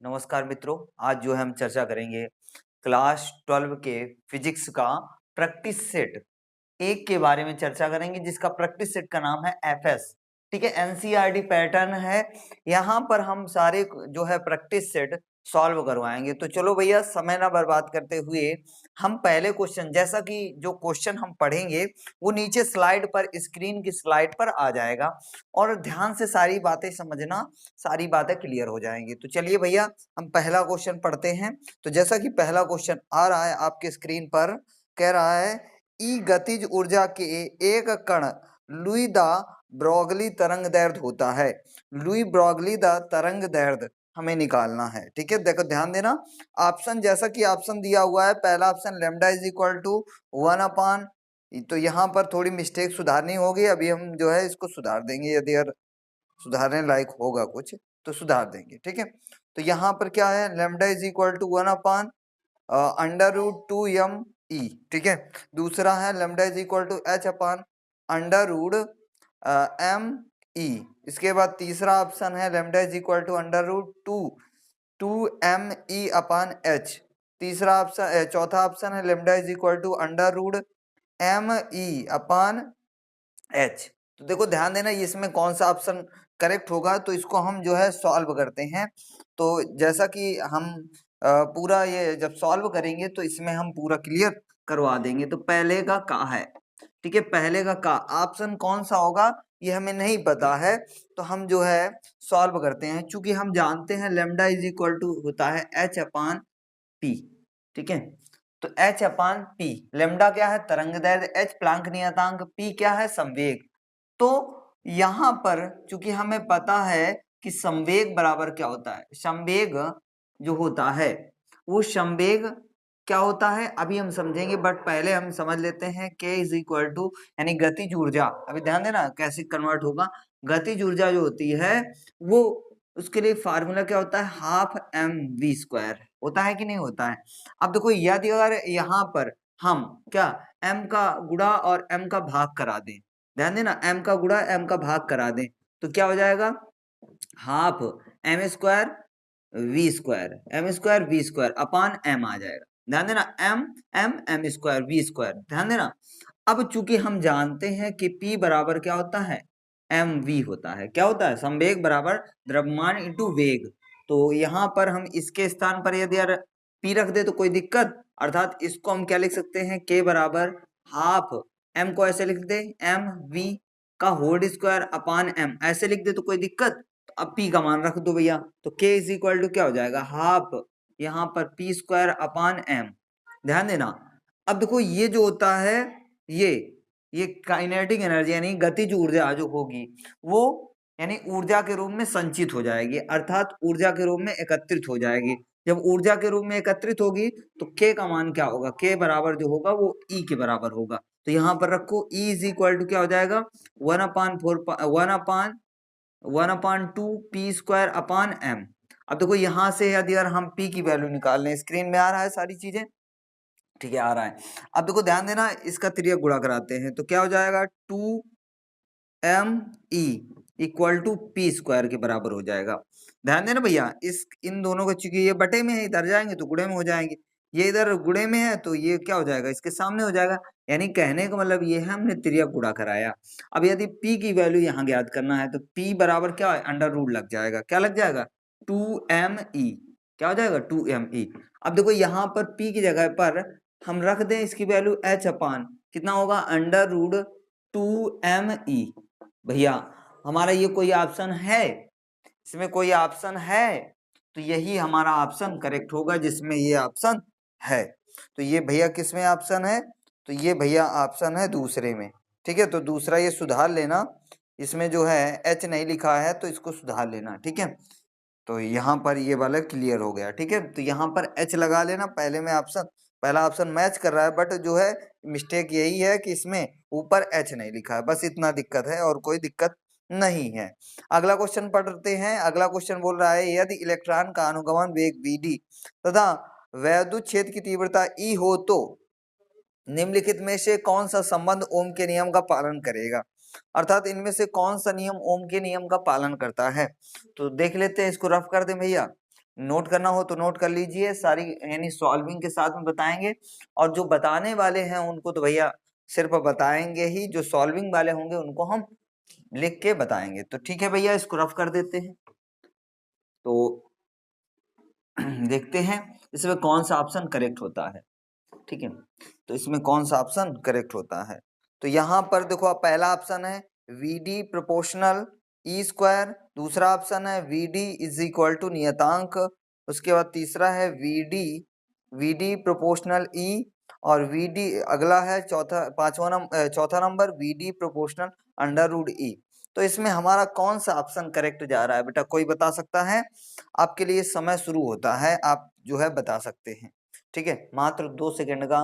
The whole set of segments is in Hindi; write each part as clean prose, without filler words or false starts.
नमस्कार मित्रों, आज जो है हम चर्चा करेंगे क्लास 12 के फिजिक्स का प्रैक्टिस सेट एक के बारे में चर्चा करेंगे, जिसका प्रैक्टिस सेट का नाम है एफएस। ठीक है, एनसीईआरटी पैटर्न है। यहाँ पर हम सारे जो है प्रैक्टिस सेट सॉल्व करवाएंगे। तो चलो भैया, समय ना बर्बाद करते हुए हम पहले क्वेश्चन, जैसा कि जो क्वेश्चन हम पढ़ेंगे वो नीचे स्लाइड पर, स्क्रीन की स्लाइड पर आ जाएगा, और ध्यान से सारी बातें समझना, सारी बातें क्लियर हो जाएंगी। तो चलिए भैया, हम पहला क्वेश्चन पढ़ते हैं। तो जैसा कि पहला क्वेश्चन आ रहा है आपके स्क्रीन पर, कह रहा है ई गतिज ऊर्जा के एक कण लुई द ब्रोगली तरंग दैर्ध्य होता है। लुई ब्रोगली द तरंग दैर्ध्य हमें निकालना है। ठीक है, देखो ध्यान देना। ऑप्शन, जैसा कि ऑप्शन दिया हुआ है, पहला option lambda is equal to 1/, तो यहाँ पर थोड़ी मिस्टेक सुधारनी होगी। अभी हम जो है इसको सुधार देंगे, यदि यार सुधारने लायक होगा कुछ तो सुधार देंगे। ठीक है, तो यहाँ पर क्या है, lambda is equal to 1/, √2m e। ठीक है, दूसरा है lambda is equal to h/√m e। इसके बाद तीसरा ऑप्शन है lambda is equal to √2m e/h। तीसरा ऑप्शन, चौथा ऑप्शन है lambda is equal to √me/h। तो देखो ध्यान देना, इसमें कौन सा ऑप्शन करेक्ट होगा, तो इसको हम जो है सॉल्व करते हैं। तो जैसा कि हम पूरा ये जब सॉल्व करेंगे तो इसमें हम पूरा क्लियर करवा देंगे। तो पहले का का है, ठीक है, पहले का ऑप्शन कौन सा होगा ये हमें नहीं पता है, तो हम जो है सॉल्व करते हैं। चूंकि हम जानते हैं लेमडा इज इक्वल टू होता है h/p। ठीक है, तो h/p, लेमडा क्या है, तरंग दैर्ध्य, h प्लांक नियतांक, p क्या है, संवेग। तो यहाँ पर चूंकि हमें पता है कि संवेग बराबर क्या होता है, संवेग जो होता है वो संवेग क्या होता है अभी हम समझेंगे, बट पहले हम समझ लेते हैं k इज इक्वल टू, यानी गतिज ऊर्जा। अभी ध्यान देना कैसे कन्वर्ट होगा। गतिज ऊर्जा जो होती है वो, उसके लिए फार्मूला क्या होता है, ½ mv² होता है कि नहीं होता है। अब देखो, यदि अगर यहाँ पर हम क्या m का गुणा और m का भाग करा दें, ध्यान देना, m का गुणा m का भाग करा दें, तो क्या हो जाएगा, ½ m²v², अपान m आ जाएगा। ध्यान देना, m²v², ध्यान देना। अब चूंकि हम जानते हैं कि p बराबर क्या होता है, mv होता है। क्या होता है, संवेग बराबर द्रव्यमान इंटू वेग। तो यहाँ पर हम इसके स्थान पर यदि यार p रख दे तो कोई दिक्कत, अर्थात इसको हम क्या लिख सकते हैं, k बराबर हाफ, m को ऐसे लिख दे mv का होल स्क्वायर अपान m, ऐसे लिख दे तो कोई दिक्कत। तो अब p का मान रख दो भैया, तो k इज इक्वल टू क्या हो जाएगा, हाफ यहाँ पर p² अपान m। ध्यान देना, अब देखो ये जो होता है, ये काइनेटिक एनर्जी यानी गतिज ऊर्जा जो होगी वो यानी ऊर्जा के रूप में संचित हो जाएगी, अर्थात ऊर्जा के रूप में एकत्रित हो जाएगी। जब ऊर्जा के रूप में एकत्रित होगी तो k का मान क्या होगा, k बराबर जो होगा वो E के बराबर होगा। तो यहाँ पर रखो E इज इक्वल टू क्या हो जाएगा, 1/2p² अपान m। अब देखो यहाँ से यदि हम p की वैल्यू निकाल लें, स्क्रीन में आ रहा है सारी चीजें, ठीक है आ रहा है। अब देखो ध्यान देना, इसका त्रियक गुणा कराते हैं तो क्या हो जाएगा, 2me इक्वल टू p² के बराबर हो जाएगा। ध्यान देना भैया, इन दोनों को, चूंकि ये बटे में है, इधर जाएंगे तो गुणे में हो जाएंगे, ये इधर गुणे में है तो ये क्या हो जाएगा, इसके सामने हो जाएगा। यानी कहने का मतलब ये है, हमने त्रियक गुणा कराया। अब यदि p की वैल्यू यहाँ ज्ञात करना है तो p बराबर क्या है, √ लग जाएगा। क्या लग जाएगा, 2me, क्या हो जाएगा, 2me। अब देखो यहाँ पर p की जगह पर हम रख दें इसकी वैल्यू h अपान कितना होगा, √2me। भैया हमारा ये कोई ऑप्शन है, इसमें कोई ऑप्शन है, तो यही हमारा ऑप्शन करेक्ट होगा जिसमें ये ऑप्शन है। तो ये भैया किसमें ऑप्शन है, तो ये भैया ऑप्शन है दूसरे में। ठीक है, तो दूसरा ये सुधार लेना, इसमें जो है h नहीं लिखा है तो इसको सुधार लेना। ठीक है, तो यहाँ पर ये वाला क्लियर हो गया। ठीक है, तो यहाँ पर h लगा लेना, पहले में ऑप्शन, पहला ऑप्शन मैच कर रहा है, बट जो है मिस्टेक यही है कि इसमें ऊपर h नहीं लिखा है, बस इतना दिक्कत है और कोई दिक्कत नहीं है। अगला क्वेश्चन पढ़ते हैं। अगला क्वेश्चन बोल रहा है, यदि इलेक्ट्रॉन का अनुगमन वेग vd तथा वैद्युत क्षेत्र की तीव्रता E हो तो निम्नलिखित में से कौन सा संबंध ओम के नियम का पालन करेगा, अर्थात इनमें से कौन सा नियम ओम के नियम का पालन करता है। तो देख लेते हैं, इसको रफ कर दें भैया। नोट करना हो तो नोट कर लीजिए सारी, यानी सॉल्विंग के साथ में बताएंगे, और जो बताने वाले हैं उनको तो भैया सिर्फ बताएंगे ही, जो सॉल्विंग वाले होंगे उनको हम लिख के बताएंगे। तो ठीक है भैया, इसको रफ कर देते हैं। तो देखते हैं इसमें कौन सा ऑप्शन करेक्ट होता है। ठीक है, तो इसमें कौन सा ऑप्शन करेक्ट होता है। तो यहाँ पर देखो, आप पहला ऑप्शन है VD प्रोपोर्शनल ई स्क्वायर, दूसरा ऑप्शन है VD इज इक्वल टू नियतांक, उसके बाद तीसरा है VD प्रोपोर्शनल ई, और VD अगला है चौथा number VD proportional under root E. तो इसमें हमारा कौन सा ऑप्शन करेक्ट जा रहा है बेटा, कोई बता सकता है? आपके लिए समय शुरू होता है, आप जो है बता सकते हैं। ठीक है, मात्र 2 सेकंड का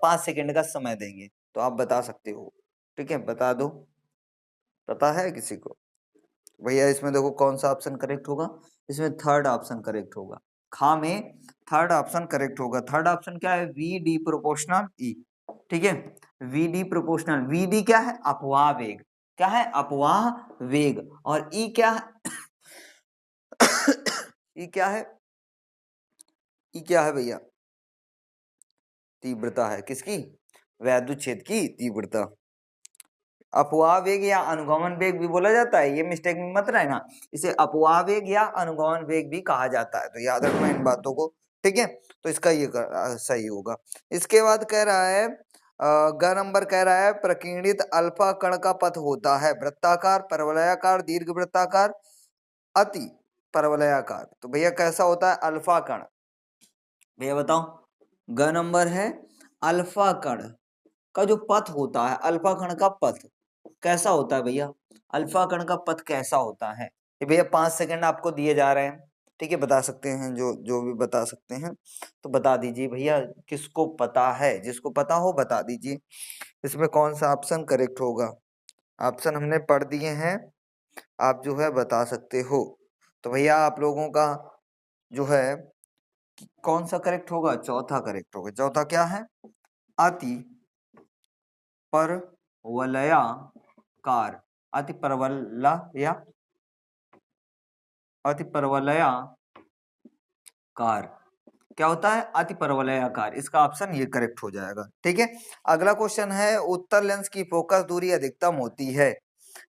5 सेकंड का समय देंगे, तो आप बता सकते हो। ठीक है, बता दो, पता है किसी को? भैया इसमें देखो कौन सा ऑप्शन करेक्ट होगा, इसमें थर्ड ऑप्शन करेक्ट होगा, खा में थर्ड ऑप्शन करेक्ट होगा। थर्ड ऑप्शन क्या है? VD प्रोपोर्शनल ई। ठीक है, VD प्रोपोर्शनल, VD क्या है? अपवाह वेग। क्या है? अपवाह वेग। और ई क्या है? ई क्या है? ई क्या है भैया? तीव्रता है, किसकी? वैद्युत क्षेत्र की तीव्रता। अपवाह वेग या अनुगमन वेग भी बोला जाता है, ये मिस्टेक में मत रहना, इसे अपवाह वेग या अनुगमन वेग भी कहा जाता है, तो याद रखना इन बातों को। ठीक है, तो इसका ये सही होगा। इसके बाद कह रहा है ग नंबर कह रहा है प्रकीर्णित अल्फा कण का पथ होता है वृत्ताकार, परवलयाकार, दीर्घ वृत्ताकार, अति परवलयाकार। तो भैया कैसा होता है अल्फा कण? भैया बताओ, ग नंबर है अल्फा कण का जो पथ होता है, अल्फा कण का पथ कैसा होता है भैया? अल्फा कण का पथ कैसा होता है? ये भैया 5 सेकंड आपको दिए जा रहे हैं। ठीक है, बता सकते हैं, जो जो भी बता सकते हैं तो बता दीजिए भैया, किसको पता है? जिसको पता हो बता दीजिए, इसमें कौन सा ऑप्शन करेक्ट होगा। ऑप्शन हमने पढ़ दिए हैं, आप जो है बता सकते हो। तो भैया आप लोगों का जो है कौन सा करेक्ट होगा? चौथा करेक्ट होगा। चौथा क्या है? अति परवलयाकार। अति परवलयाकार क्या होता है? अति परवलयाकार। इसका ऑप्शन ये करेक्ट हो जाएगा। ठीक है, अगला क्वेश्चन है उत्तर लेंस की फोकस दूरी अधिकतम होती है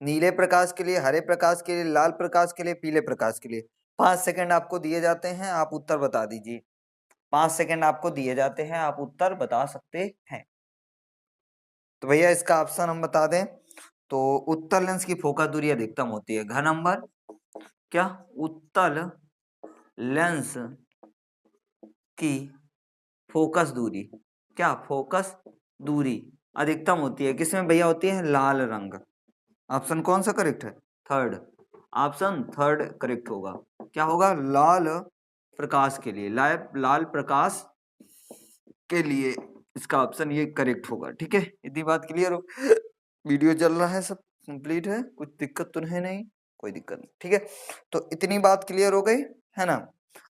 नीले प्रकाश के लिए, हरे प्रकाश के लिए, लाल प्रकाश के लिए, पीले प्रकाश के लिए। 5 सेकंड आपको दिए जाते हैं, आप उत्तर बता दीजिए। 5 सेकंड आपको दिए जाते हैं, आप उत्तर बता सकते हैं। तो भैया इसका ऑप्शन हम बता दें तो उत्तल लेंस की फोकस दूरी अधिकतम होती है। घ नंबर क्या? उत्तल लेंस की फोकस दूरी, क्या फोकस दूरी अधिकतम होती है किसमें भैया? होती है लाल रंग। ऑप्शन कौन सा करेक्ट है? थर्ड। ऑप्शन थर्ड करेक्ट होगा। क्या होगा? लाल प्रकाश के लिए, लाल प्रकाश के लिए इसका ऑप्शन ये करेक्ट होगा। ठीक है, इतनी बात क्लियर हो? वीडियो चल रहा है, सब कंप्लीट है, कुछ दिक्कत तो है नहीं? कोई दिक्कत नहीं। ठीक है, तो इतनी बात क्लियर हो गई है ना।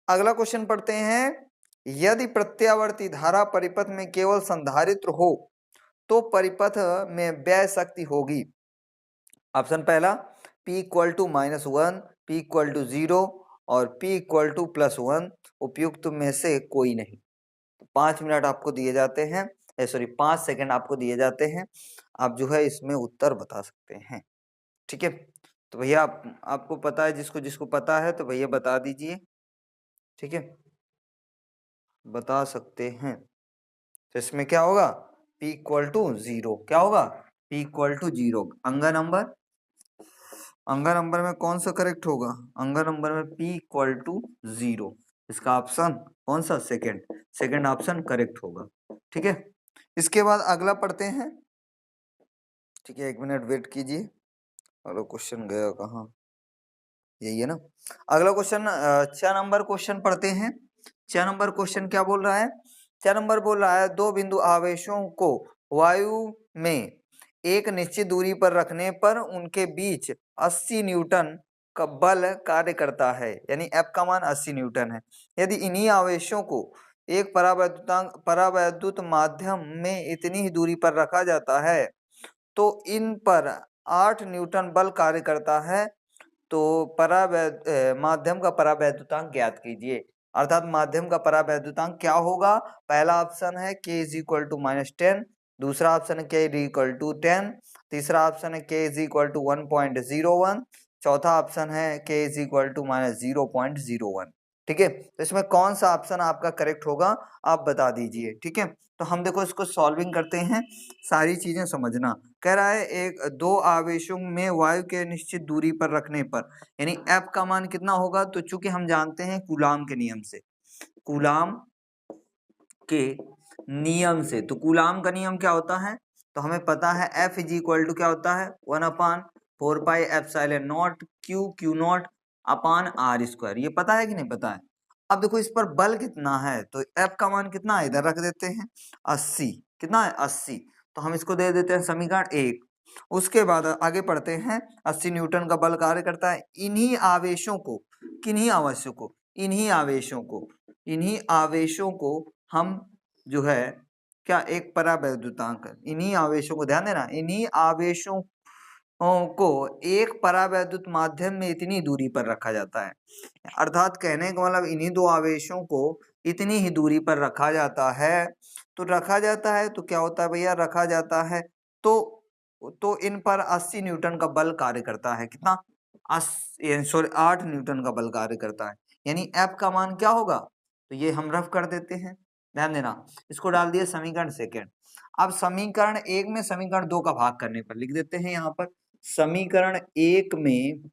अगला क्वेश्चन पढ़ते हैं, यदि प्रत्यावर्ती धारा परिपथ में केवल संधारित्र हो तो परिपथ में व्यय शक्ति होगी। ऑप्शन पहला P equal to -1, P equal to 0 और P इक्वल टू +1, उपयुक्त में से कोई नहीं। 5 मिनट आपको दिए जाते हैं, सॉरी 5 सेकंड आपको दिए जाते हैं, आप जो है इसमें उत्तर बता सकते हैं। ठीक है, तो भैया आपको पता है, जिसको जिसको पता है तो भैया बता दीजिए। ठीक है, बता सकते हैं। तो इसमें क्या होगा? P equal to 0। क्या होगा? P equal to 0। अंगा नंबर में कौन सा करेक्ट होगा? अंगा नंबर में P इक्वल टू 0। इसका ऑप्शन कौन सा? सेकंड ऑप्शन करेक्ट होगा। ठीक है, इसके बाद अगला पढ़ते हैं। ठीक है, 1 मिनट वेट कीजिए। अगला क्वेश्चन गया कहाँ? यही है ना। अगला क्वेश्चन 6 नंबर क्वेश्चन पढ़ते हैं। 6 नंबर क्वेश्चन क्या बोल रहा है? 6 नंबर बोल रहा है, दो बिंदु आवेशों को वायु में एक निश्चित दूरी पर रखने पर उनके बीच 80 न्यूटन का बल कार्य करता है, यानी F का मान 80 न्यूटन है। यदि इन्हीं आवेशों को एक परावैद्युत माध्यम में इतनी ही दूरी पर रखा जाता है तो इन पर 8 न्यूटन बल कार्य करता है, तो माध्यम का परावैद्युतांक ज्ञात कीजिए। अर्थात माध्यम का परावैद्युतांक क्या होगा? पहला ऑप्शन है k इज इक्वल टू -10, दूसरा ऑप्शन है k इज इक्वल टू 10, तीसरा ऑप्शन है k इज इक्वल टू 1.01, चौथा ऑप्शन है k इज इक्वल टू -0.01। ठीक है, तो इसमें कौन सा ऑप्शन आपका करेक्ट होगा आप बता दीजिए। ठीक है, तो हम देखो इसको सॉल्विंग करते हैं, सारी चीजें समझना। कह रहा है एक दो आवेशों में वायु के निश्चित दूरी पर रखने पर, यानी F का मान कितना होगा? तो चूंकि हम जानते हैं कूलाम के नियम से, कूलाम के नियम से, तो कूलाम का नियम क्या होता है? तो हमें पता है F इज इक्वल टू क्या होता है? 1/4πε0 Q naught upon R square. ये पता है कि नहीं पता है? अब देखो इस पर बल कितना है, तो F का मान कितना है इधर रख देते हैं 80। कितना है? 80। तो हम इसको दे देते हैं समीकरण 1। उसके बाद आगे पढ़ते हैं, 80 न्यूटन का बल कार्य करता है। इन्हीं आवेशों को, किन्हीं आवेशों को, इन्हीं आवेशों को, इन्हीं आवेशों को हम जो है क्या एक परावैद्युतांक, इन्हीं आवेशों को ध्यान देना, इन्हीं आवेशों को एक परावैद्युत माध्यम में इतनी दूरी पर रखा जाता है। अर्थात कहने का मतलब इन्हीं दो आवेशों को इतनी ही दूरी पर रखा जाता है। तो रखा जाता है तो क्या होता है भैया? रखा जाता है तो इन पर 80 न्यूटन का बल कार्य करता है। कितना? 8 न्यूटन का बल कार्य करता है। यानी F का मान क्या होगा? तो ये हम रफ कर देते हैं, ध्यान देना। इसको डाल दिए समीकरण सेकेंड। अब समीकरण 1 में समीकरण 2 का भाग करने पर लिख देते हैं यहाँ पर, समीकरण 1 में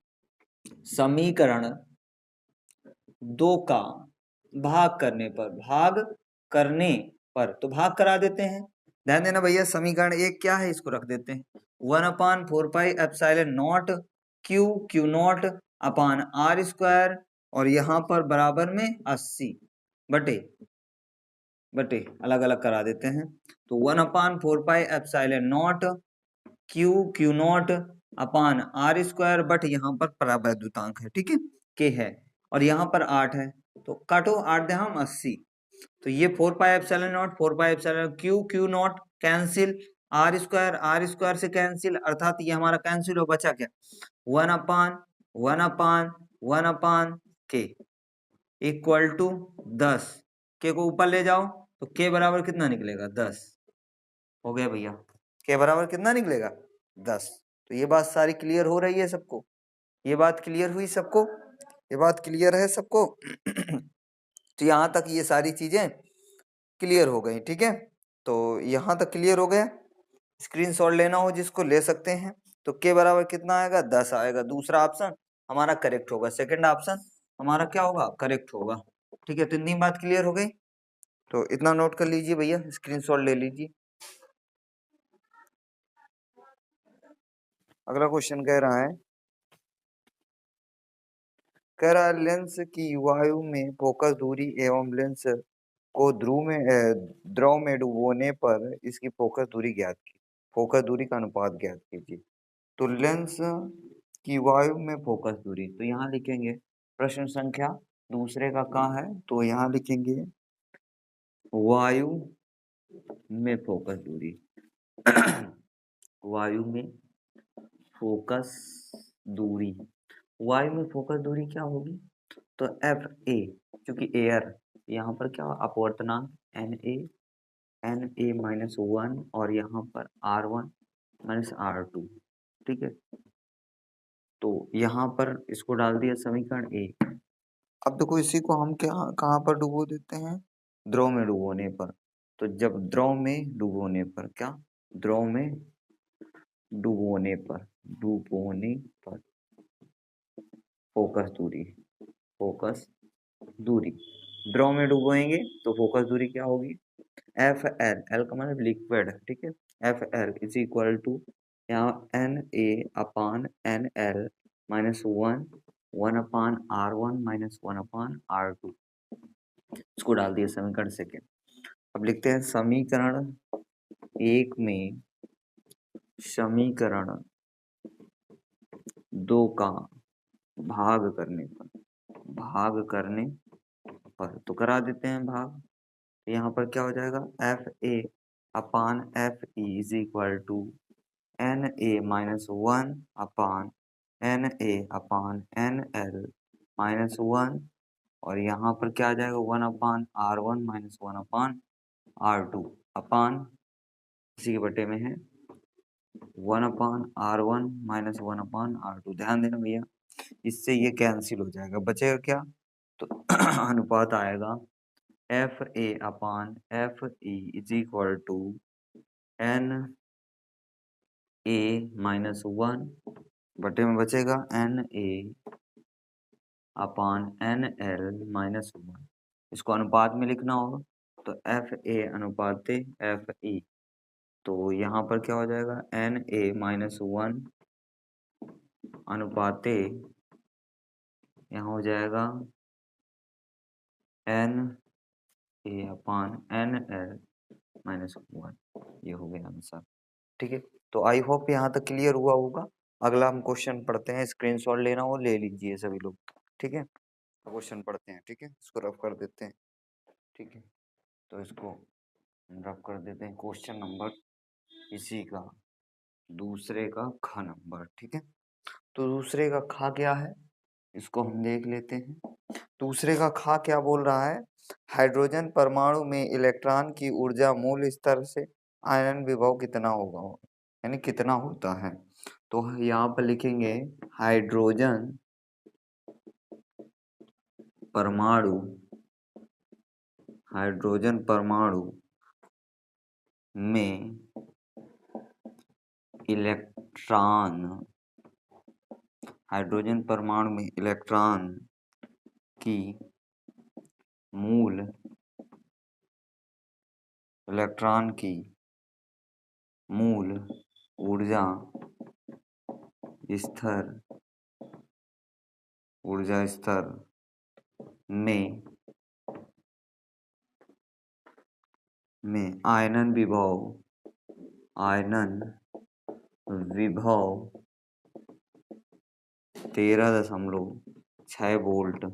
समीकरण 2 का भाग करने पर, भाग करने पर, तो भाग करा देते हैं। ध्यान देना भैया, समीकरण 1 क्या है इसको रख देते हैं 1/4πε0 Q naught upon R square, और यहाँ पर बराबर में 80 बटे अलग अलग करा देते हैं। तो 1/4πε0 Q naught upon R square but यहाँ पर परावैद्युतांक है, ठीक है, के है, और यहाँ पर 8 है, तो काटो 8 दे हम 80। तो ये 4πε0 4πε Q naught cancel, R square से कैंसिल, अर्थात ये हमारा कैंसिल हो, बचा क्या? 1/1 के इक्वल टू 10। के को ऊपर ले जाओ तो के बराबर कितना निकलेगा? 10। हो गया भैया, के बराबर कितना निकलेगा? 10। तो ये बात सारी क्लियर हो रही है सबको? ये बात क्लियर हुई सबको? ये बात क्लियर है सबको? तो यहाँ तक ये सारी चीजें क्लियर हो गई, ठीक है। तो यहाँ तक क्लियर हो गया। स्क्रीनशॉट लेना हो जिसको ले सकते हैं। तो के बराबर कितना आएगा? 10 आएगा। दूसरा ऑप्शन हमारा करेक्ट होगा, सेकंड ऑप्शन हमारा क्या होगा? करेक्ट होगा। ठीक है, तो इतनी बात क्लियर हो गई। तो इतना नोट कर लीजिए भैया, स्क्रीनशॉट ले लीजिए। अगला क्वेश्चन कह रहा है लेंस की वायु में फोकस दूरी एवं लेंस को द्रव में डुबोने पर इसकी फोकस दूरी ज्ञात की, फोकस दूरी का अनुपात ज्ञात कीजिए। तो लेंस की वायु में फोकस दूरी, तो यहाँ लिखेंगे प्रश्न संख्या दूसरे का कहाँ है, तो यहाँ लिखेंगे वायु में फोकस दूरी। वायु में फोकस दूरी, वायु में फोकस दूरी क्या होगी? तो एफ ए, क्योंकि एयर यहाँ पर क्या अपवर्तनांक एन ए -1 और यहाँ पर R1 -R2, ठीक है। तो यहाँ पर इसको डाल दिया समीकरण 1। अब देखो इसी को हम क्या कहाँ पर डुबो देते हैं? द्रव में डुबोने पर। तो जब द्रव में डुबोने पर, क्या द्रव में डुबोने पर फोकस दूरी द्रव में डुबोएंगे तो फोकस दूरी क्या होगी? एफ एल का मतलब लिक्विड, ठीक है। F L is equal to यहाँ N A upon N L -1 1/R1 -1/R2, इसको डाल दिया समीकरण सेकेंड। अब लिखते हैं समीकरण 1 में समीकरण 2 का भाग करने पर, तो करा देते हैं भाग। यहाँ पर क्या हो जाएगा? F A upon F E is equal to N A -1 upon Na/NL-1 और यहाँ पर क्या आ जाएगा 1/R1 माइनस 1/R2 अपान इसी के बटे में है 1/R1 माइनस 1/R2। ध्यान देना भैया, इससे ये कैंसिल हो जाएगा, बचेगा क्या, तो अनुपात आएगा FA/FE is equal to Na-1 बटे में बचेगा Na/NL-1। इसको अनुपात में लिखना होगा तो FA अनुपात FE, तो यहाँ पर क्या हो जाएगा Na-1 अनुपात यहाँ हो जाएगा Na/NL-1। ये हो गया आंसर। ठीक है, तो आई होप यहाँ तक क्लियर हुआ होगा। अगला हम क्वेश्चन पढ़ते हैं, स्क्रीनशॉट लेना हो ले लीजिए सभी लोग। ठीक है, क्वेश्चन पढ़ते हैं। ठीक है, इसको रफ कर देते हैं। ठीक है, तो इसको रफ कर देते हैं। क्वेश्चन नंबर इसी का दूसरे का ख नंबर। ठीक है, तो दूसरे का खा क्या है इसको हम देख लेते हैं। दूसरे का खा क्या बोल रहा है, हाइड्रोजन परमाणु में इलेक्ट्रॉन की ऊर्जा मूल स्तर से आयनन विभव कितना होगा, यानी कितना होता है। तो यहाँ पर लिखेंगे हाइड्रोजन परमाणु में इलेक्ट्रॉन की मूल ऊर्जा स्तर में आयनन विभव 13.6 वोल्ट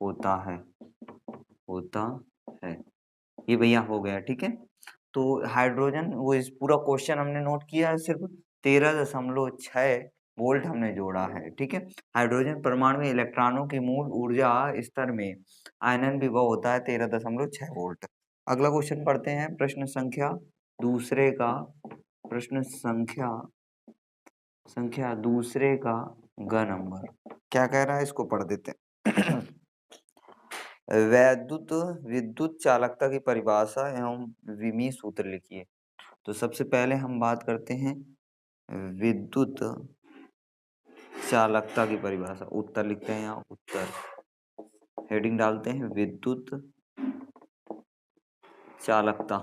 होता है। ये भैया हो गया। ठीक है, तो हाइड्रोजन वो इस पूरा क्वेश्चन हमने नोट किया है, सिर्फ 13.6 वोल्ट हमने जोड़ा है। ठीक है, हाइड्रोजन परमाणु में इलेक्ट्रॉनों की मूल ऊर्जा स्तर में आयनन विभव होता है 13.6 वोल्ट। अगला क्वेश्चन पढ़ते हैं, प्रश्न संख्या दूसरे का ग नंबर क्या कह रहा है, इसको पढ़ देते हैं। विद्युत चालकता की परिभाषा एवं विमीय सूत्र लिखिए। तो सबसे पहले हम बात करते हैं विद्युत चालकता की परिभाषा। उत्तर लिखते हैं, यहाँ उत्तर हेडिंग डालते हैं विद्युत चालकता।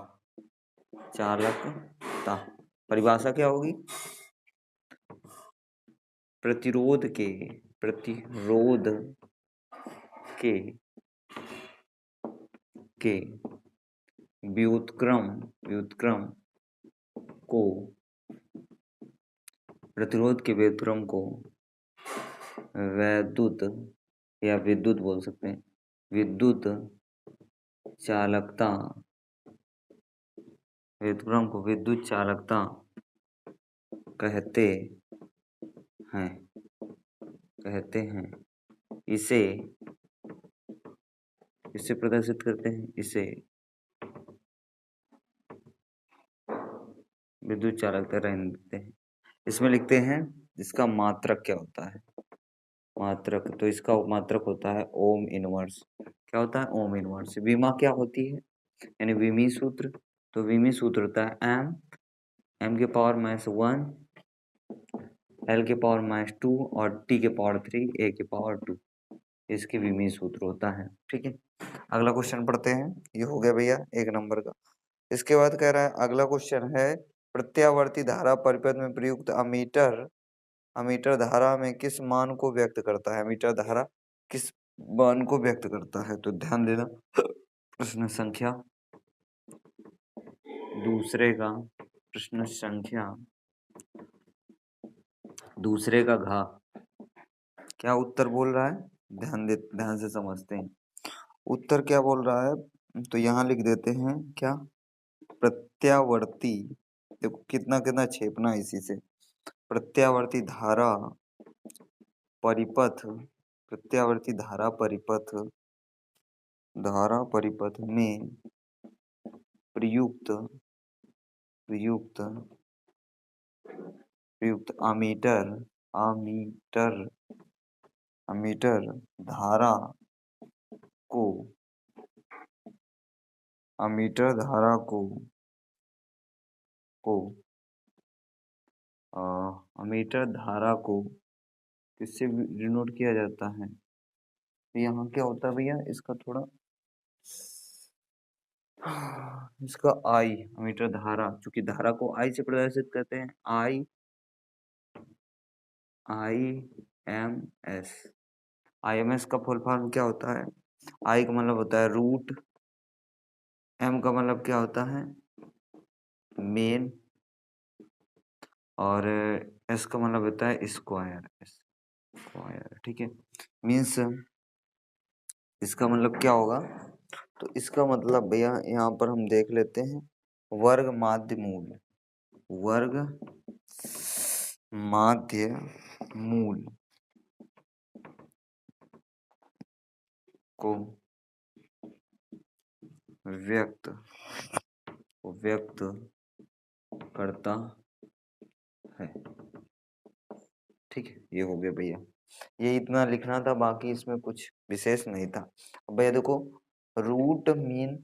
परिभाषा क्या होगी, प्रतिरोध के व्युत्क्रम को विद्युत बोल सकते हैं, विद्युत चालकता व्युत्क्रम को विद्युत चालकता कहते हैं। इसे प्रदर्शित करते हैं, इसे विद्युत चालकता रहने देते हैं। इसमें लिखते हैं इसका मात्रक क्या होता है। तो इसका मात्रक होता है ओम इनवर्स। क्या होता है, ओम इनवर्स। विमा क्या होती है, यानी विमीय सूत्र। तो विमीय सूत्र होता है m के पावर -1 l के पावर -2 और t के पावर 3 a के पावर 2, इसके विमीय सूत्र होता है। ठीक है, अगला क्वेश्चन पढ़ते हैं। ये हो गया भैया 1 नंबर का। इसके बाद कह रहा है, अगला क्वेश्चन है प्रत्यावर्ती धारा परिपथ में प्रयुक्त अमीटर धारा में किस मान को व्यक्त करता है। अमीटर धारा किस मान को व्यक्त करता है, तो ध्यान देना। प्रश्न संख्या दूसरे का घा क्या उत्तर बोल रहा है, ध्यान से समझते हैं। उत्तर क्या बोल रहा है, तो यहाँ लिख देते हैं क्या, प्रत्यावर्ती। देखो कितना छेपना है इसी से। प्रत्यावर्ती धारा परिपथ प्रत्यावर्ती धारा परिपथ में प्रयुक्त अमीटर धारा को किससे डिनोट किया जाता है? तो यहाँ क्या होता है भैया, इसका थोड़ा इसका आई, अमीटर धारा, चूंकि धारा को आई से प्रदर्शित करते हैं, IMS का फुल फॉर्म क्या होता है? आई का मतलब होता है रूट, एम का मतलब क्या होता है? मेन, और एस का मतलब होता है स्क्वायर। ठीक है, मीन्स इसका मतलब क्या होगा? तो इसका मतलब भैया यहाँ पर हम देख लेते हैं, वर्ग माध्य मूल को व्यक्त करता है। ठीक है, ये हो गया भैया, ये इतना लिखना था, बाकी इसमें कुछ विशेष नहीं था। अब भैया देखो, रूट मीन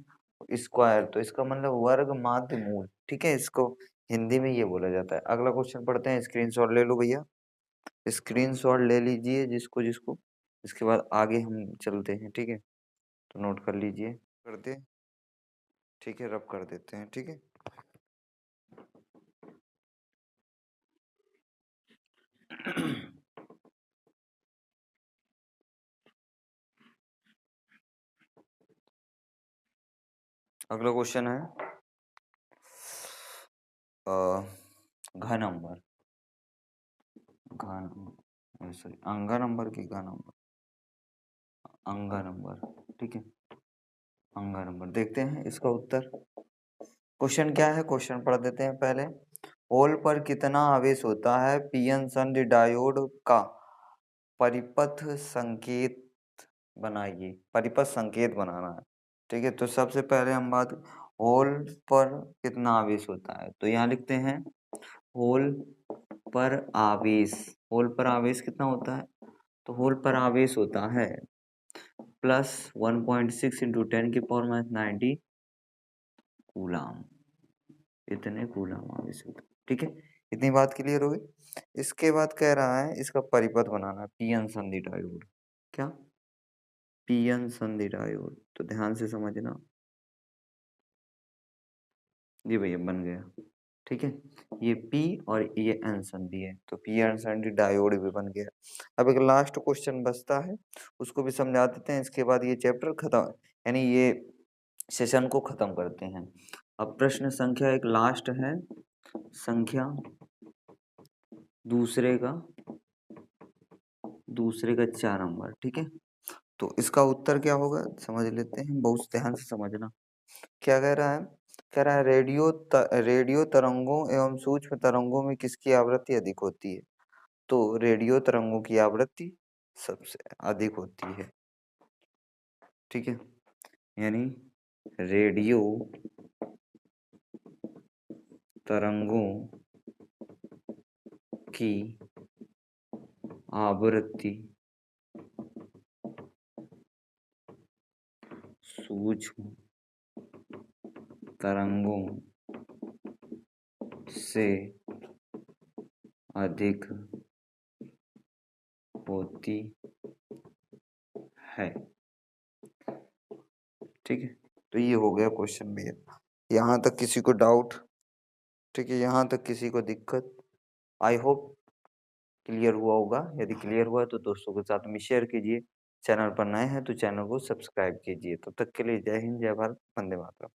स्क्वायर, तो इसका मतलब वर्ग माध्य मूल। ठीक है, इसको हिंदी में ये बोला जाता है। अगला क्वेश्चन पढ़ते हैं, स्क्रीनशॉट ले लो भैया, स्क्रीनशॉट ले लीजिए जिसको जिसको, इसके बाद आगे हम चलते हैं। ठीक है, तो नोट कर लीजिए, कर दे। ठीक है, रब कर देते हैं। ठीक है, अगला क्वेश्चन है घ नंबर, सॉरी अंगा नंबर की घ नंबर, अंगा नंबर। ठीक है, अंगा नंबर, देखते हैं इसका उत्तर। क्वेश्चन क्या है, क्वेश्चन पढ़ देते हैं पहले। होल पर कितना आवेश होता है? पीएन संधि डायोड का परिपथ संकेत बनाइए। परिपथ संकेत बनाना है। ठीक है, तो सबसे पहले हम बात, होल पर कितना आवेश होता है, तो यहाँ लिखते हैं होल पर आवेश कितना होता है? तो होल पर आवेश होता है प्लस 1.6 इंटू 10⁻90 कूलाम, इतने कूलाम आवेश होता है। ठीक है, इतनी बात क्लियर हो गई। इसके बाद कह रहा है इसका परिपथ बनाना है, पीएन संधि डायोड। क्या? पीएन संधि डायोड, तो ध्यान से समझना। जी भैया, बन गया। ठीक है, ये P और ये N संधि है, तो P N संधि डायोड भी बन गया। अब एक लास्ट क्वेश्चन बचता है, उसको भी समझा देते हैं, इसके बाद ये चैप्टर खत्म, यानी ये सेशन को खत्म करते हैं। अब प्रश्न संख्या एक लास्ट है, संख्या दूसरे का 4 नंबर। ठीक है, तो इसका उत्तर क्या होगा समझ लेते हैं, बहुत ध्यान से समझना। क्या कह रहा है? कह रहा है रेडियो तरंगों एवं सूक्ष्म तरंगों में किसकी आवृत्ति अधिक होती है? तो रेडियो तरंगों की आवृत्ति सबसे अधिक होती है। ठीक है, यानी रेडियो तरंगों की आवृत्ति सूक्ष्म तरंगों से अधिक होती है। ठीक है, तो ये हो गया क्वेश्चन भैया, यहाँ तक किसी को डाउट? ठीक है, यहाँ तक किसी को दिक्कत? आई होप क्लियर हुआ होगा। यदि क्लियर हुआ तो दोस्तों के साथ में शेयर कीजिए, चैनल पर नए हैं तो चैनल को सब्सक्राइब कीजिए। तब तक के लिए जय हिंद, जय भारत, वंदे मातरम।